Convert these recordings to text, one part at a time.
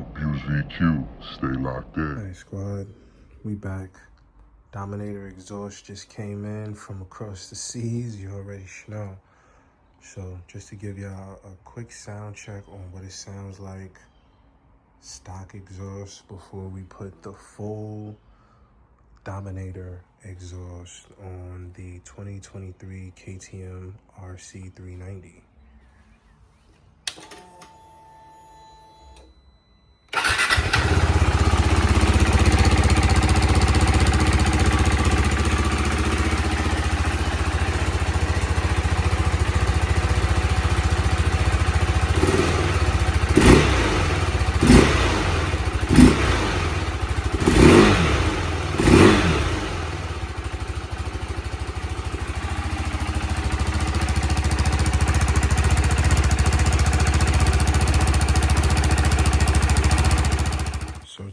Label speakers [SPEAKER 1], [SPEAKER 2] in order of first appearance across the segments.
[SPEAKER 1] Abuse VQ, stay locked in.
[SPEAKER 2] Hey squad, we back. Dominator exhaust just came in from across the seas, you already know. So just to give y'all a quick sound check on what it sounds like, stock exhaust, before we put the full Dominator exhaust on the 2023 KTM RC390.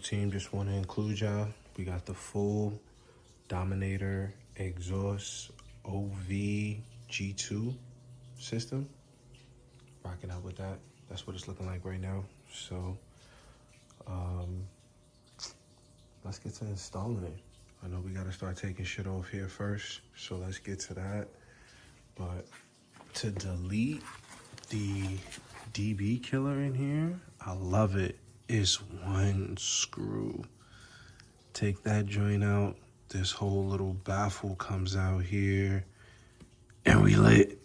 [SPEAKER 2] Team, just want to include y'all. We got the full Dominator exhaust OV G2 system. Rocking out with that. That's what it's looking like right now. So, let's get to installing it. I know we got to start taking shit off here first. So let's get to that. But to delete the DB killer in here, I love it. Is one screw. Take that joint out. This whole little baffle comes out here. And we lit.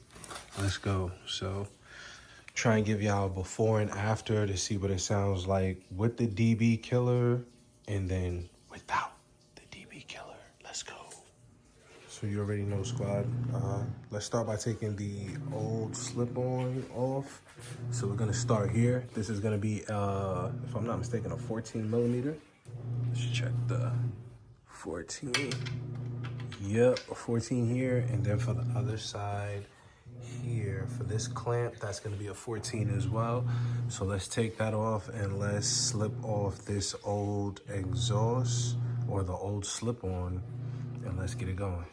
[SPEAKER 2] Let's go. So try and give y'all a before and after to see what it sounds like with the DB killer and then without the DB killer. Let's go. So you already know, squad. Let's start by taking the old slip-on off. So we're gonna start here. This is gonna be, if I'm not mistaken, a 14 millimeter. Let's check the 14. Yep, a 14 here. And then for the other side here, for this clamp, that's gonna be a 14 as well. So let's take that off and let's slip off this old exhaust or the old slip-on and let's get it going.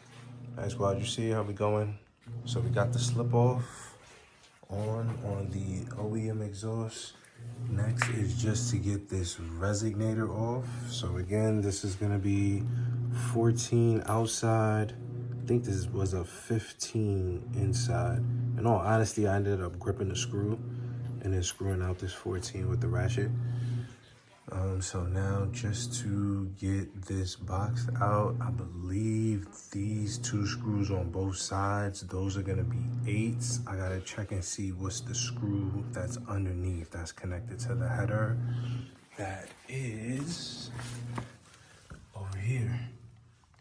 [SPEAKER 2] All right, squad, you see how we going? So we got the slip off on the OEM exhaust. Next is just to get this resonator off. So again, this is gonna be 14 outside. I think this was a 15 inside. In all honesty, I ended up gripping the screw and then screwing out this 14 with the ratchet. So now just to get this boxed out, I believe these two screws on both sides, those are gonna be 8s. I gotta check and see what's the screw that's underneath that's connected to the header. That is over here.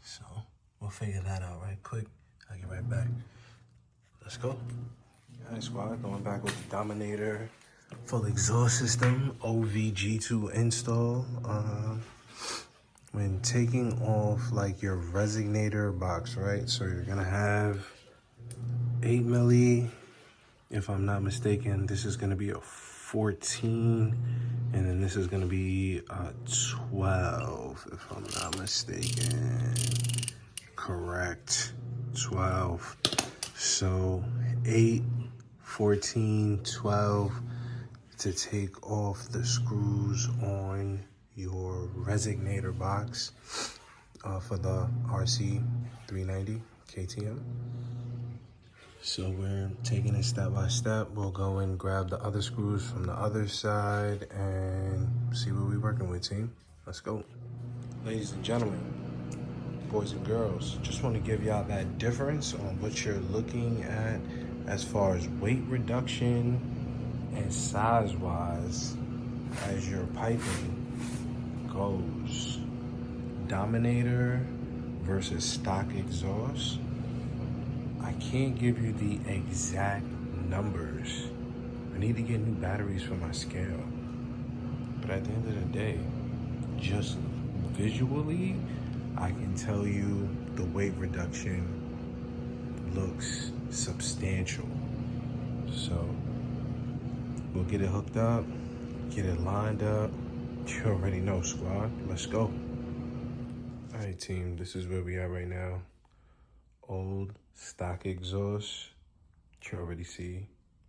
[SPEAKER 2] So we'll figure that out right quick. I'll get right back. Let's go. All right, squad, going back with the Dominator full exhaust system, OVG2 install. When taking off like your resonator box, right? So you're gonna have 8 milli, if I'm not mistaken. This is gonna be a 14, and then this is gonna be a 12, if I'm not mistaken. Correct, 12. So 8, 14, 12. To take off the screws on your resonator box for the RC390 KTM. So we're taking it step by step. We'll go and grab the other screws from the other side and see what we're working with, team. Let's go. Ladies and gentlemen, boys and girls, just want to give y'all that difference on what you're looking at as far as weight reduction and size-wise as your piping goes. Dominator versus stock exhaust. I can't give you the exact numbers. I need to get new batteries for my scale. But at the end of the day, just visually, I can tell you the weight reduction looks substantial. So we'll get it hooked up, get it lined up. You already know, squad. Let's go. All right, team, this is where we are right now. Old stock exhaust. You already see,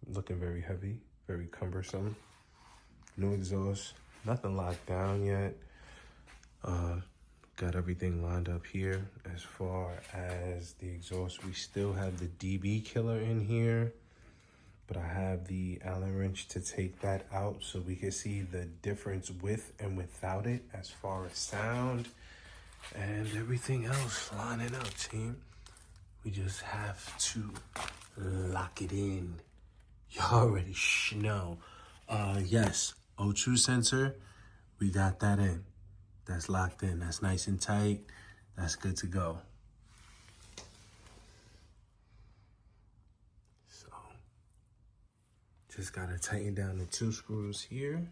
[SPEAKER 2] looking very heavy, very cumbersome. New exhaust, nothing locked down yet. Got everything lined up here. As far as the exhaust, we still have the DB killer in here, but I have the Allen wrench to take that out so we can see the difference with and without it as far as sound and everything else lining up, team. We just have to lock it in. You already know. Yes, O2 sensor, we got that in. That's locked in. That's nice and tight. That's good to go. So, just gotta tighten down the 2 screws here.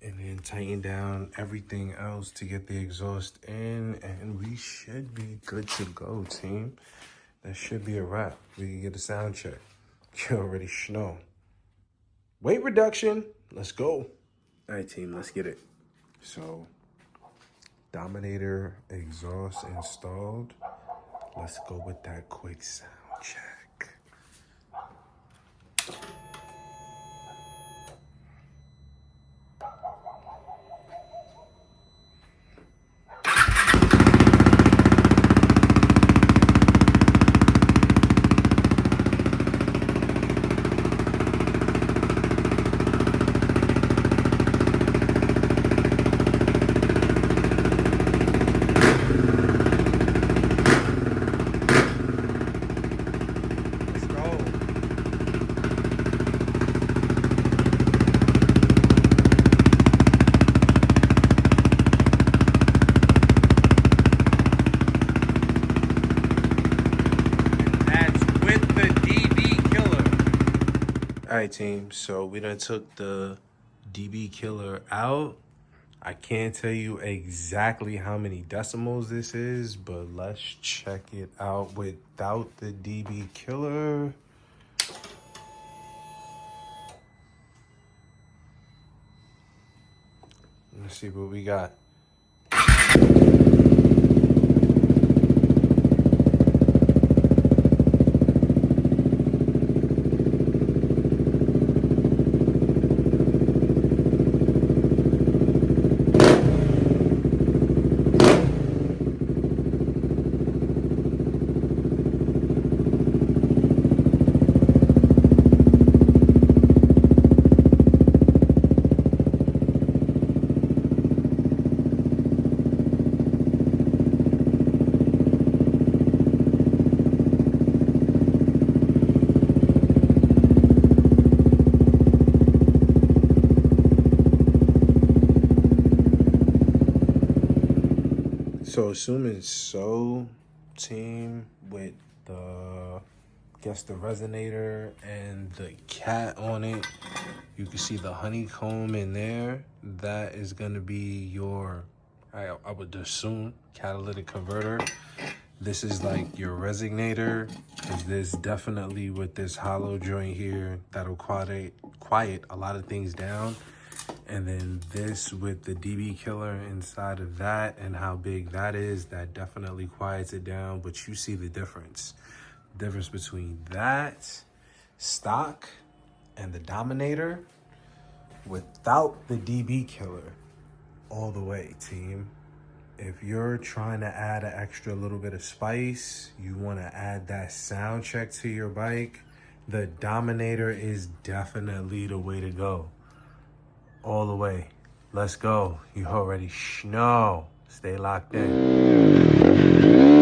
[SPEAKER 2] And then tighten down everything else to get the exhaust in. And we should be good to go, team. That should be a wrap. We can get a sound check. You already know. Weight reduction. Let's go. All right, team, let's get it. So, Dominator exhaust installed. Let's go with that quick sound check. All right, team, so we done took the DB killer out. I can't tell you exactly how many decimals this is, but let's check it out without the DB killer. Let's see what we got. So assuming so, team, with the, guess the resonator and the cat on it, you can see the honeycomb in there. That is gonna be your, I would assume, catalytic converter. This is like your resonator, because there's definitely with this hollow joint here, that'll quiet a lot of things down. And then this with the DB killer inside of that and how big that is, that definitely quiets it down. But you see the difference. Difference between that stock and the Dominator without the DB killer. All the way, team. If you're trying to add an extra little bit of spice, you want to add that sound check to your bike, the Dominator is definitely the way to go. All the way. Let's go. You already know. Stay locked in.